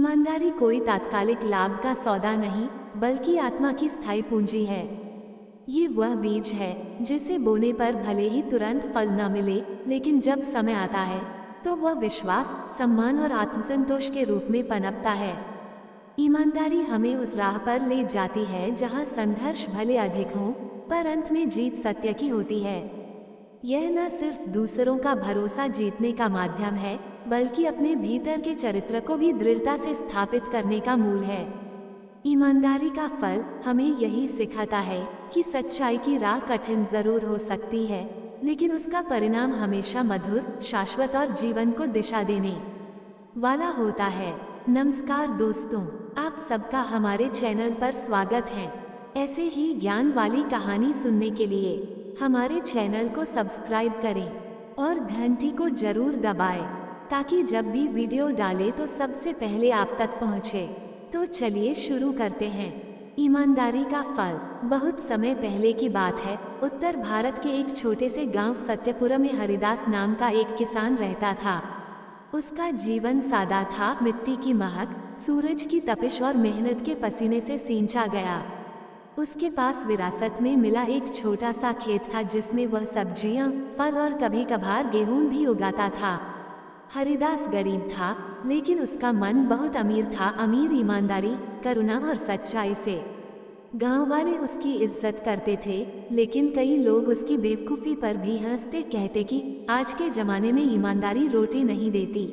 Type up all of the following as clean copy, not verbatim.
ईमानदारी कोई तात्कालिक लाभ का सौदा नहीं, बल्कि आत्मा की स्थायी पूंजी है। ये वह बीज है जिसे बोने पर भले ही तुरंत फल न मिले, लेकिन जब समय आता है तो वह विश्वास, सम्मान और आत्मसंतोष के रूप में पनपता है। ईमानदारी हमें उस राह पर ले जाती है जहाँ संघर्ष भले अधिक हों, पर अंत में जीत सत्य की होती है। यह न सिर्फ दूसरों का भरोसा जीतने का माध्यम है, बल्कि अपने भीतर के चरित्र को भी दृढ़ता से स्थापित करने का मूल है। ईमानदारी का फल हमें यही सिखाता है कि सच्चाई की राह कठिन जरूर हो सकती है, लेकिन उसका परिणाम हमेशा मधुर, शाश्वत और जीवन को दिशा देने वाला होता है। नमस्कार दोस्तों, आप सबका हमारे चैनल पर स्वागत है। ऐसे ही ज्ञान वाली कहानी सुनने के लिए हमारे चैनल को सब्सक्राइब करें और घंटी को जरूर दबाएं, ताकि जब भी वीडियो डालें तो सबसे पहले आप तक पहुंचे। तो चलिए शुरू करते हैं। ईमानदारी का फल। बहुत समय पहले की बात है, उत्तर भारत के एक छोटे से गांव सत्यपुरा में हरिदास नाम का एक किसान रहता था। उसका जीवन सादा था, मिट्टी की महक, सूरज की तपिश और मेहनत के पसीने से सींचा गया। उसके पास विरासत में मिला एक छोटा सा खेत था जिसमें वह सब्जियां, फल और कभी कभार गेहूं भी उगाता था। हरिदास गरीब था, लेकिन उसका मन बहुत अमीर था, अमीर ईमानदारी, करुणा और सच्चाई से। गांव वाले उसकी इज्जत करते थे, लेकिन कई लोग उसकी बेवकूफ़ी पर भी हंसते, कहते कि आज के जमाने में ईमानदारी रोटी नहीं देती।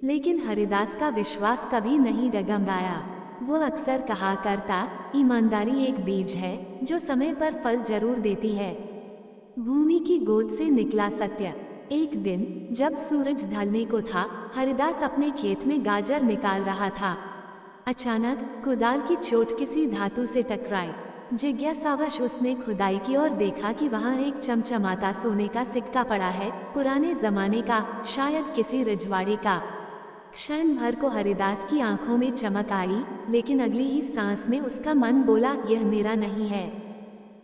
लेकिन हरिदास का विश्वास कभी नहीं डगमगाया। वो अक्सर कहा करता, ईमानदारी एक बीज है जो समय पर फल जरूर देती है। भूमि की गोद से निकला सत्य। एक दिन जब सूरज ढलने को था, हरिदास अपने खेत में गाजर निकाल रहा था। अचानक कुदाल की चोट किसी धातु से टकराई। जिज्ञासावश उसने खुदाई की और देखा कि वहाँ एक चमचमाता सोने का सिक्का पड़ा है, पुराने जमाने का, शायद किसी रजवाड़े का। क्षण भर को हरिदास की आंखों में चमक आई, लेकिन अगली ही सांस में उसका मन बोला, यह मेरा नहीं है।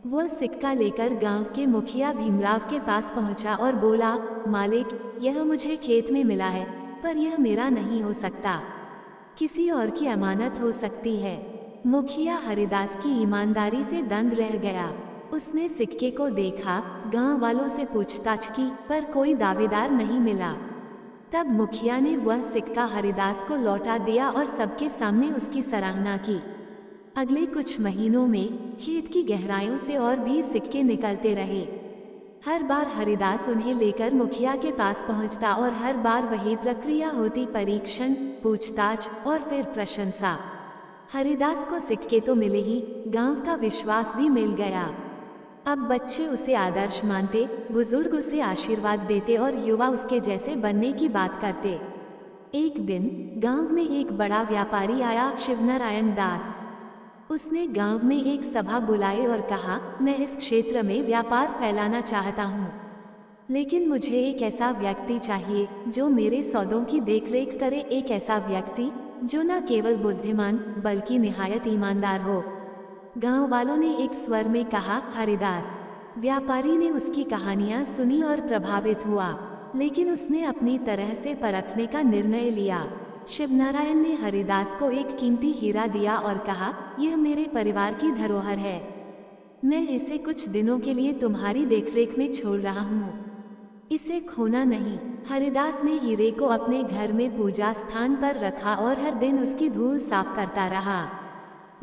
वह सिक्का लेकर गांव के मुखिया भीमराव के पास पहुंचा और बोला, मालिक, यह मुझे खेत में मिला है, पर यह मेरा नहीं हो सकता, किसी और की अमानत हो सकती है। मुखिया हरिदास की ईमानदारी से दंग रह गया। उसने सिक्के को देखा, गांव वालों से पूछताछ की, पर कोई दावेदार नहीं मिला। तब मुखिया ने वह सिक्का हरिदास को लौटा दिया और सबके सामने उसकी सराहना की। अगले कुछ महीनों में खेत की गहराइयों से और भी सिक्के निकलते रहे। हर बार हरिदास उन्हें लेकर मुखिया के पास पहुंचता और हर बार वही प्रक्रिया होती, परीक्षण, पूछताछ और फिर प्रशंसा। हरिदास को सिक्के तो मिले ही, गांव का विश्वास भी मिल गया। अब बच्चे उसे आदर्श मानते, बुजुर्ग उसे आशीर्वाद देते और युवा उसके जैसे बनने की बात करते। एक दिन गांव में एक बड़ा व्यापारी आया, शिवनारायण दास। उसने गांव में एक सभा बुलाई और कहा, मैं इस क्षेत्र में व्यापार फैलाना चाहता हूँ, लेकिन मुझे एक ऐसा व्यक्ति चाहिए जो मेरे सौदों की देखरेख करे, एक ऐसा व्यक्ति जो न केवल बुद्धिमान बल्कि निहायत ईमानदार हो। गांव वालों ने एक स्वर में कहा, हरिदास। व्यापारी ने उसकी कहानियां सुनी और प्रभावित हुआ, लेकिन उसने अपनी तरह से परखने का निर्णय लिया। शिवनारायण ने हरिदास को एक कीमती हीरा दिया और कहा, यह मेरे परिवार की धरोहर है, मैं इसे कुछ दिनों के लिए तुम्हारी देखरेख में छोड़ रहा हूँ, इसे खोना नहीं। हरिदास ने हीरे को अपने घर में पूजा स्थान पर रखा और हर दिन उसकी धूल साफ करता रहा।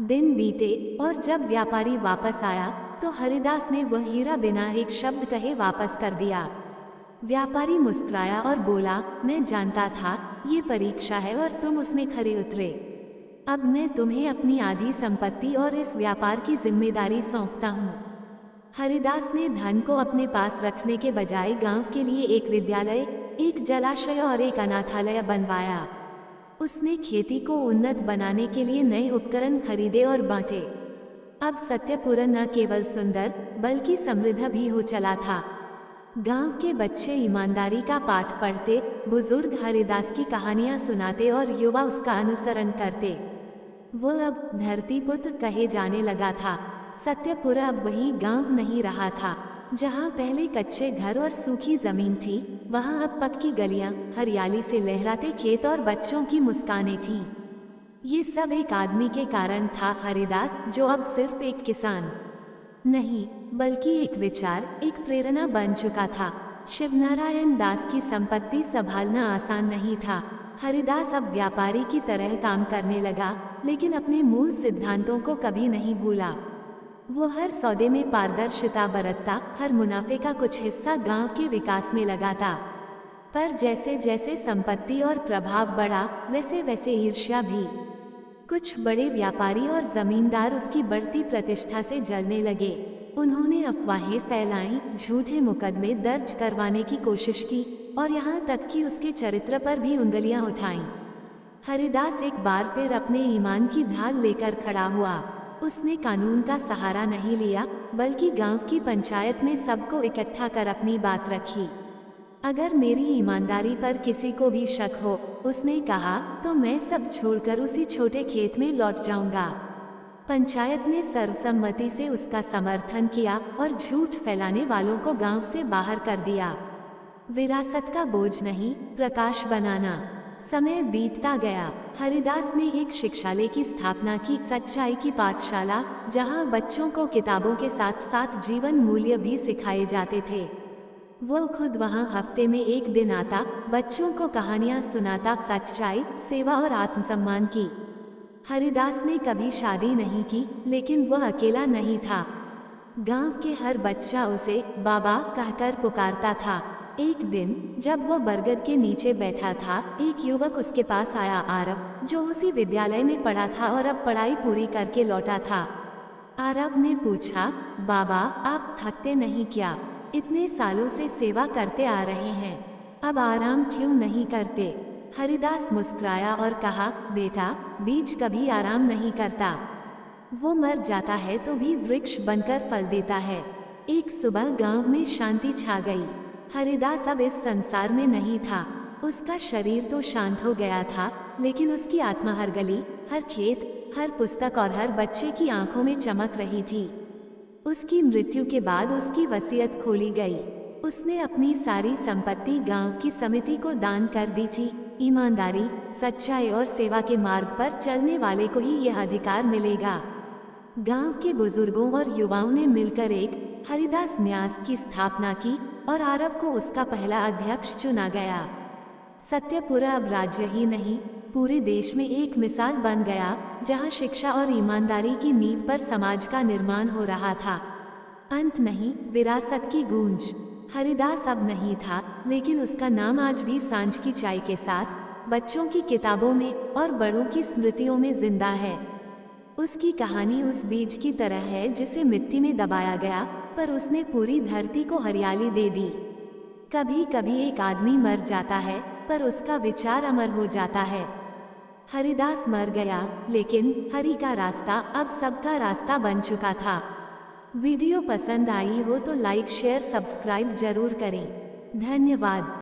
दिन बीते और जब व्यापारी वापस आया तो हरिदास ने वह हीरा बिना एक शब्द कहे वापस कर दिया। व्यापारी मुस्कुराया और बोला, मैं जानता था ये परीक्षा है और तुम उसमें खरे उतरे। अब मैं तुम्हें अपनी आधी संपत्ति और इस व्यापार की जिम्मेदारी सौंपता हूँ। हरिदास ने धन को अपने पास रखने के बजाय गांव के लिए एक विद्यालय, एक जलाशय और एक अनाथालय बनवाया। उसने खेती को उन्नत बनाने के लिए नए उपकरण खरीदे और बांटे। अब सत्यपुरा न केवल सुंदर बल्कि समृद्ध भी हो चला था। गांव के बच्चे ईमानदारी का पाठ पढ़ते, बुजुर्ग हरिदास की कहानियां सुनाते और युवा उसका अनुसरण करते। वो अब धरती पुत्र कहे जाने लगा था। सत्यपुरा अब वही गांव नहीं रहा था जहां पहले कच्चे घर और सूखी जमीन थी, वहां अब पक्की गलियां, हरियाली से लहराते खेत और बच्चों की मुस्कानें थीं। ये सब एक आदमी के कारण था हरिदास, जो अब सिर्फ एक किसान नहीं बल्कि एक विचार, एक प्रेरणा बन चुका था। शिवनारायण दास की संपत्ति संभालना आसान नहीं था। हरिदास अब व्यापारी की तरह काम करने लगा, लेकिन अपने मूल सिद्धांतों को कभी नहीं भूला। वो हर सौदे में पारदर्शिता बरतता, हर मुनाफे का कुछ हिस्सा गांव के विकास में लगाता। पर जैसे जैसे संपत्ति और प्रभाव बढ़ा, वैसे वैसे ईर्ष्या भी। कुछ बड़े व्यापारी और जमींदार उसकी बढ़ती प्रतिष्ठा से जलने लगे। उन्होंने अफवाहें फैलाई, झूठे मुकदमे दर्ज करवाने की कोशिश की और यहाँ तक कि उसके चरित्र पर भी उंगलियां उठाईं। हरिदास एक बार फिर अपने ईमान की ढाल लेकर खड़ा हुआ। उसने कानून का सहारा नहीं लिया, बल्कि गांव की पंचायत में सबको इकट्ठा कर अपनी बात रखी। अगर मेरी ईमानदारी पर किसी को भी शक हो, उसने कहा, तो मैं सब छोड़कर उसी छोटे खेत में लौट जाऊंगा। पंचायत ने सर्वसम्मति से उसका समर्थन किया और झूठ फैलाने वालों को गांव से बाहर कर दिया। विरासत का बोझ नहीं, प्रकाश बनाना। समय बीतता गया। हरिदास ने एक शिक्षालय की स्थापना की, सच्चाई की पाठशाला, जहां बच्चों को किताबों के साथ साथ जीवन मूल्य भी सिखाए जाते थे। वो खुद वहां हफ्ते में एक दिन आता, बच्चों को कहानियां सुनाता, सच्चाई, सेवा और आत्मसम्मान की। हरिदास ने कभी शादी नहीं की, लेकिन वह अकेला नहीं था। गांव के हर बच्चा उसे बाबा कहकर पुकारता था। एक दिन जब वो बरगद के नीचे बैठा था, एक युवक उसके पास आया, आरव, जो उसी विद्यालय में पढ़ा था और अब पढ़ाई पूरी करके लौटा था। आरव ने पूछा, बाबा, आप थकते नहीं क्या? इतने सालों से सेवा करते आ रहे हैं, अब आराम क्यों नहीं करते? हरिदास मुस्कुराया और कहा, बेटा, बीज कभी आराम नहीं करता। वो मर जाता है तो भी वृक्ष बनकर फल देता है। एक सुबह गांव में शांति छा गई। हरिदास अब इस संसार में नहीं था। उसका शरीर तो शांत हो गया था, लेकिन उसकी आत्मा हर गली, हर खेत, हर पुस्तक और हर बच्चे की आंखों में चमक रही थी। उसकी मृत्यु के बाद उसकी वसीयत खोली गई। उसने अपनी सारी संपत्ति गांव की समिति को दान कर दी थी। ईमानदारी, सच्चाई और सेवा के मार्ग पर चलने वाले को ही यह अधिकार मिलेगा। गांव के बुजुर्गों और युवाओं ने मिलकर एक हरिदास न्यास की स्थापना की और आरव को उसका पहला अध्यक्ष चुना गया। सत्यपुरा अब राज्य ही नहीं, पूरे देश में एक मिसाल बन गया, जहां शिक्षा और ईमानदारी की नींव पर समाज का निर्माण हो रहा था। अंत नहीं, विरासत की गूंज। हरिदास अब नहीं था, लेकिन उसका नाम आज भी सांझ की चाय के साथ, बच्चों की किताबों में और बड़ों की स्मृतियों में जिंदा है। उसकी कहानी उस बीज की तरह है जिसे मिट्टी में दबाया गया, पर उसने पूरी धरती को हरियाली दे दी। कभी कभी एक आदमी मर जाता है, पर उसका विचार अमर हो जाता है। हरिदास मर गया, लेकिन हरि का रास्ता अब सबका रास्ता बन चुका था। वीडियो पसंद आई हो तो लाइक, शेयर, सब्सक्राइब जरूर करें। धन्यवाद।